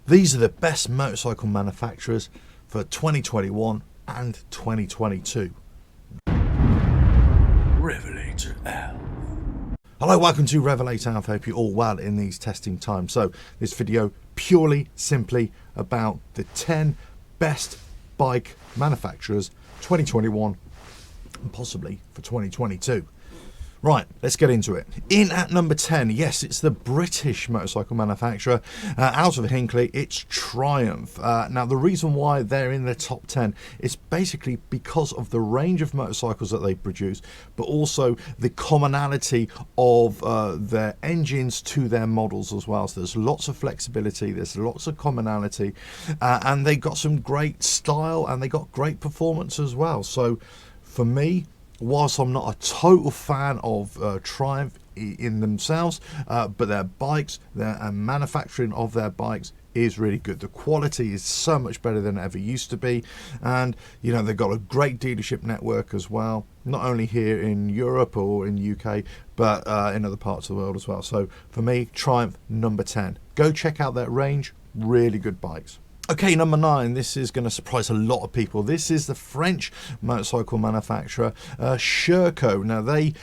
These are the best motorcycle manufacturers for 2021 and 2022. RevelatorAlf. Hello, welcome to RevelatorAlf. Hope you're all well in these testing times. So this video purely, simply about the 10 best bike manufacturers 2021 and possibly for 2022. Right, let's get into it. In at number 10, yes, it's the British motorcycle manufacturer. Out of Hinckley, it's Triumph. Now, the reason why they're in the top 10 is basically because of the range of motorcycles that they produce, but also the commonality of their engines to their models as well. So there's lots of flexibility, there's lots of commonality, and they got some great style and they got great performance as well. So for me, whilst I'm not a total fan of Triumph in themselves, but their bikes, their manufacturing of their bikes is really good. The quality is so much better than it ever used to be, and you know, they've got a great dealership network as well, not only here in Europe or in UK, but in other parts of the world as well. So for me, Triumph number 10. Go check out that range, really good bikes. Okay, number 9, this is going to surprise a lot of people. This is the French motorcycle manufacturer, Sherco. Now, they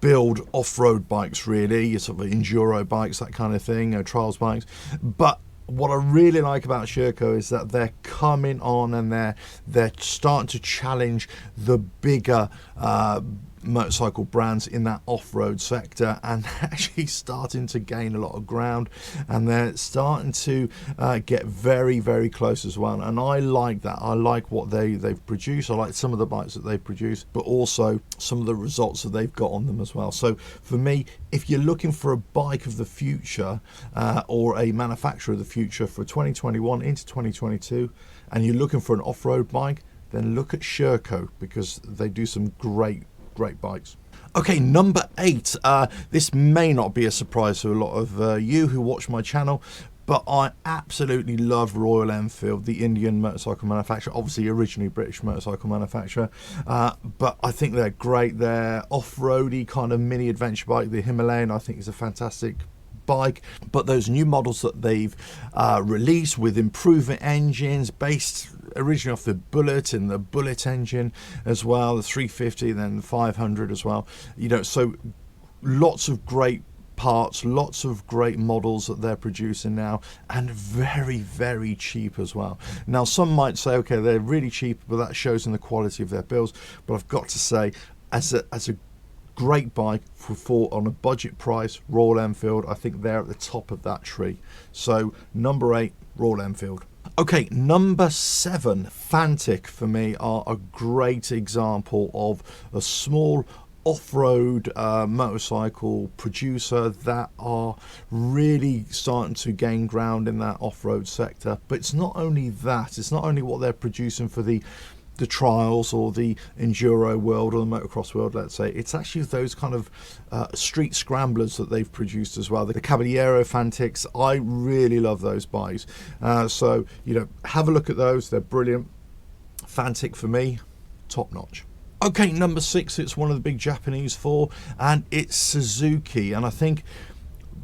build off-road bikes, really, sort of enduro bikes, that kind of thing, trials bikes. But what I really like about Sherco is that they're coming on and they're starting to challenge the bigger motorcycle brands in that off-road sector, and actually starting to gain a lot of ground, and they're starting to get very, very close as well. And I like that. I like what they've produced. I like some of the bikes that they produce, but also some of the results that they've got on them as well. So for me, if you're looking for a bike of the future or a manufacturer of the future for 2021 into 2022, and you're looking for an off-road bike, then look at Sherco, because they do some great bikes. Okay, number 8. This may not be a surprise to a lot of you who watch my channel, but I absolutely love Royal Enfield, the Indian motorcycle manufacturer, obviously originally British motorcycle manufacturer, but I think they're great. Their off-roady kind of mini adventure bike, the Himalayan, I think is a fantastic bike, but those new models that they've released with improving engines based originally off the Bullet and the Bullet engine as well, the 350, then the 500 as well, you know, so lots of great parts, lots of great models that they're producing now, and very, very cheap as well. Now, some might say, okay, they're really cheap, but that shows in the quality of their builds. But I've got to say, as a great bike for on a budget price, Royal Enfield, I think they're at the top of that tree. So number 8, Royal Enfield. Okay, number 7, Fantic, for me, are a great example of a small off-road motorcycle producer that are really starting to gain ground in that off-road sector. But it's not only that, it's not only what they're producing for the trials or the enduro world or the motocross world, let's say, it's actually those kind of street scramblers that they've produced as well. The Caballero Fantics, I really love those bikes. So, you know, have a look at those. They're brilliant. Fantic for me, top notch. Okay, number 6, it's one of the big Japanese 4, and it's Suzuki. And I think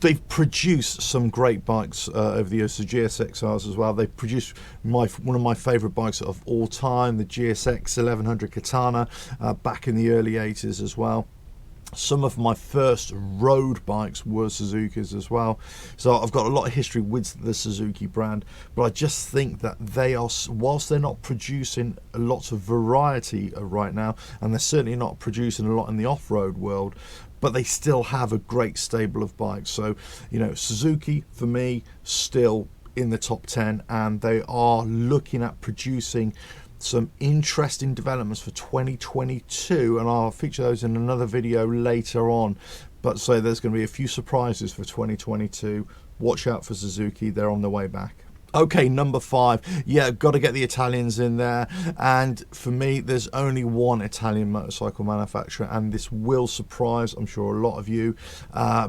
they've produced some great bikes over the years, the GSXRs as well. They've produced one of my favourite bikes of all time, the GSX 1100 Katana, back in the early 80s as well. Some of my first road bikes were Suzuki's as well. So I've got a lot of history with the Suzuki brand, but I just think that they are, whilst they're not producing lots of variety right now, and they're certainly not producing a lot in the off-road world, but they still have a great stable of bikes. So, you know, Suzuki, for me, still in the top 10, and they are looking at producing some interesting developments for 2022, and I'll feature those in another video later on. But so there's going to be a few surprises for 2022. Watch out for Suzuki, they're on the way back. Okay, number 5, yeah, got to get the Italians in there, and for me there's only one Italian motorcycle manufacturer, and this will surprise, I'm sure, a lot of you,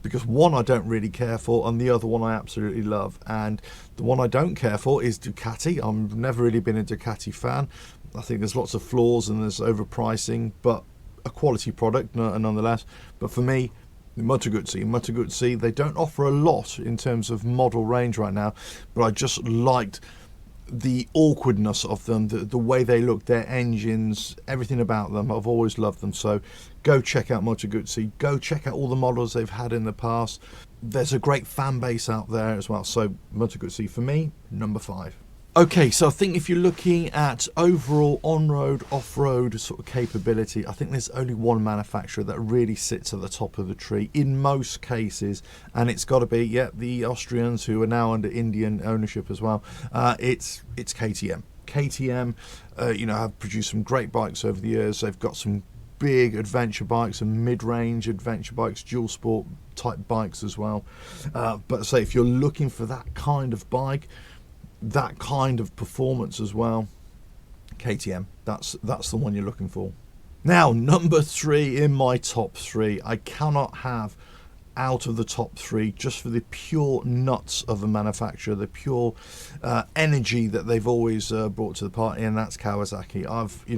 because one I don't really care for and the other one I absolutely love. And the one I don't care for is Ducati. I've never really been a Ducati fan. I think there's lots of flaws and there's overpricing, but a quality product nonetheless. But for me, MOTO GUZZI, they don't offer a lot in terms of model range right now, but I just liked the awkwardness of them, the way they look, their engines, everything about them. I've always loved them. So go check out MOTO GUZZI, go check out all the models they've had in the past. There's a great fan base out there as well. So MOTO GUZZI for me, number 5. Okay, so I think if you're looking at overall on-road, off-road sort of capability, I think there's only one manufacturer that really sits at the top of the tree in most cases, and it's got to be, yeah, the Austrians, who are now under Indian ownership as well. It's KTM. KTM, have produced some great bikes over the years. They've got some big adventure bikes and mid-range adventure bikes, dual sport type bikes as well. But say if you're looking for that kind of bike, that kind of performance as well, KTM, that's the one you're looking for. Now, number 3 in my top 3, I cannot have out of the top 3 just for the pure nuts of the manufacturer, the pure energy that they've always brought to the party, and that's Kawasaki.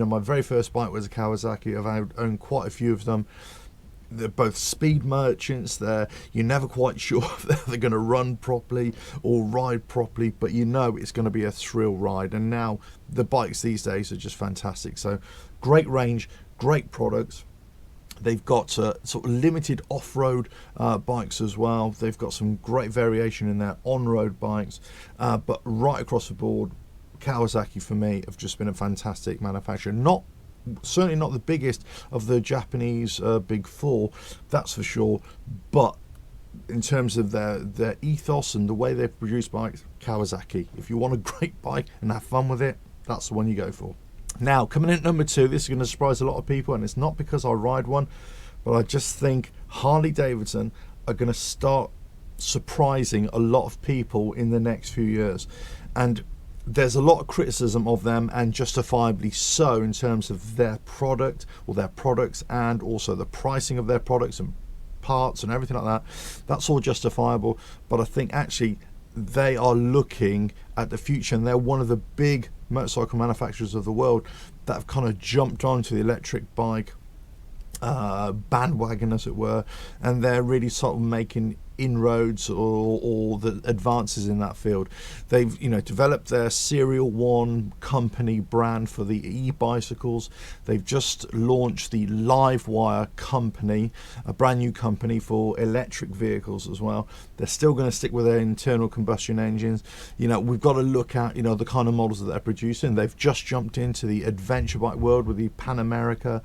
My very first bike was a Kawasaki. I've owned quite a few of them. They're both speed merchants. You're never quite sure if they're going to run properly or ride properly, but it's going to be a thrill ride. And now the bikes these days are just fantastic. So great range, great products. They've got sort of limited off-road bikes as well. They've got some great variation in their on-road bikes, but right across the board, Kawasaki for me have just been a fantastic manufacturer. Certainly not the biggest of the Japanese big 4, that's for sure, but in terms of their ethos and the way they produce bikes, Kawasaki. If you want a great bike and have fun with it, that's the one you go for. Now, coming in at number 2, this is going to surprise a lot of people, and it's not because I ride one, but I just think Harley Davidson are going to start surprising a lot of people in the next few years. And there's a lot of criticism of them, and justifiably so, in terms of their product or their products, and also the pricing of their products and parts and everything like that. That's all justifiable, but I think actually they are looking at the future, and they're one of the big motorcycle manufacturers of the world that have kind of jumped onto the electric bike bandwagon, as it were, and they're really sort of making inroads or the advances in that field. They've developed their Serial 1 company brand for the e-bicycles. They've just launched the Livewire company, a brand new company for electric vehicles as well. They're still going to stick with their internal combustion engines. We've got to look at the kind of models that they're producing. They've just jumped into the adventure bike world with the Pan America.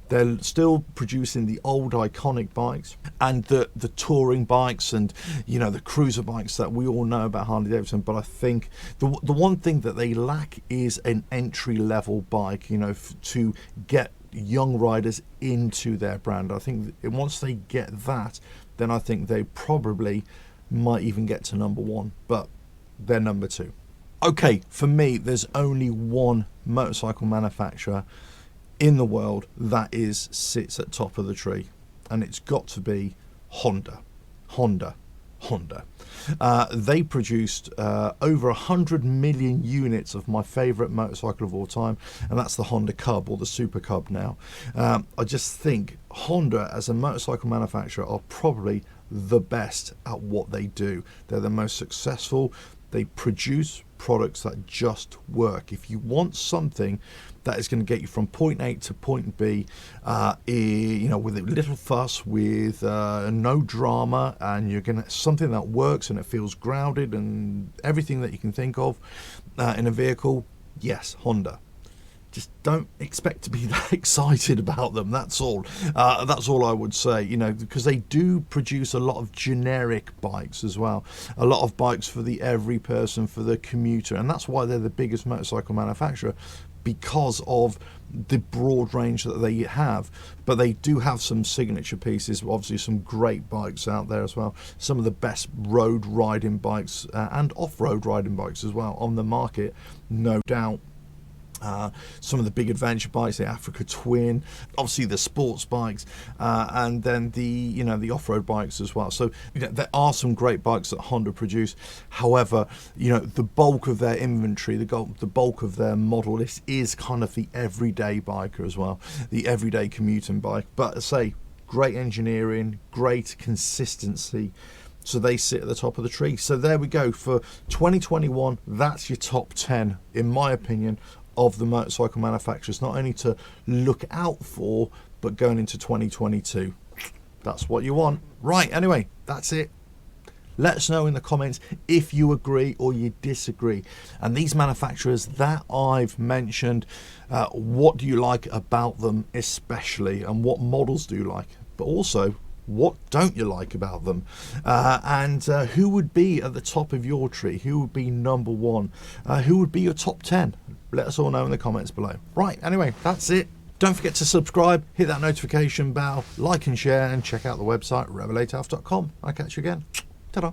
They're still producing the old iconic bikes and the touring bikes and the cruiser bikes that we all know about Harley Davidson. But I think the one thing that they lack is an entry level bike, to get young riders into their brand. I think once they get that, then I think they probably might even get to number 1, but they're number 2. Okay, for me, there's only one motorcycle manufacturer in the world that sits at top of the tree, and it's got to be Honda. They produced over 100 million units of my favorite motorcycle of all time, and that's the Honda Cub, or the Super Cub now. I just think Honda as a motorcycle manufacturer are probably the best at what they do. They're the most successful. They produce products that just work. If you want something that is going to get you from point A to point B, with a little fuss, with no drama, and you're going to something that works and it feels grounded and everything that you can think of in a vehicle, yes, Honda. Just don't expect to be that excited about them. That's all. That's all I would say. Because they do produce a lot of generic bikes as well. A lot of bikes for the every person, for the commuter, and that's why they're the biggest motorcycle manufacturer, because of the broad range that they have. But they do have some signature pieces, obviously some great bikes out there as well, some of the best road riding bikes and off-road riding bikes as well on the market, no doubt. Some of the big adventure bikes, the Africa Twin, obviously the sports bikes, and then the off-road bikes as well. So there are some great bikes that Honda produce. However, the bulk of their inventory, the bulk of their model list is kind of the everyday biker as well, the everyday commuting bike. But say great engineering, great consistency. So they sit at the top of the tree. So there we go for 2021. That's your top 10, in my opinion, of the motorcycle manufacturers, not only to look out for, but going into 2022. That's what you want. Right, anyway, that's it. Let us know in the comments if you agree or you disagree. And these manufacturers that I've mentioned, what do you like about them especially, and what models do you like? But also, what don't you like about them? And who would be at the top of your tree? Who would be number one? Who would be your top 10? Let us all know in the comments below. Right, anyway, that's it. Don't forget to subscribe, hit that notification bell, like and share, and check out the website, RevelatorAlf.com. I'll catch you again. Ta-da.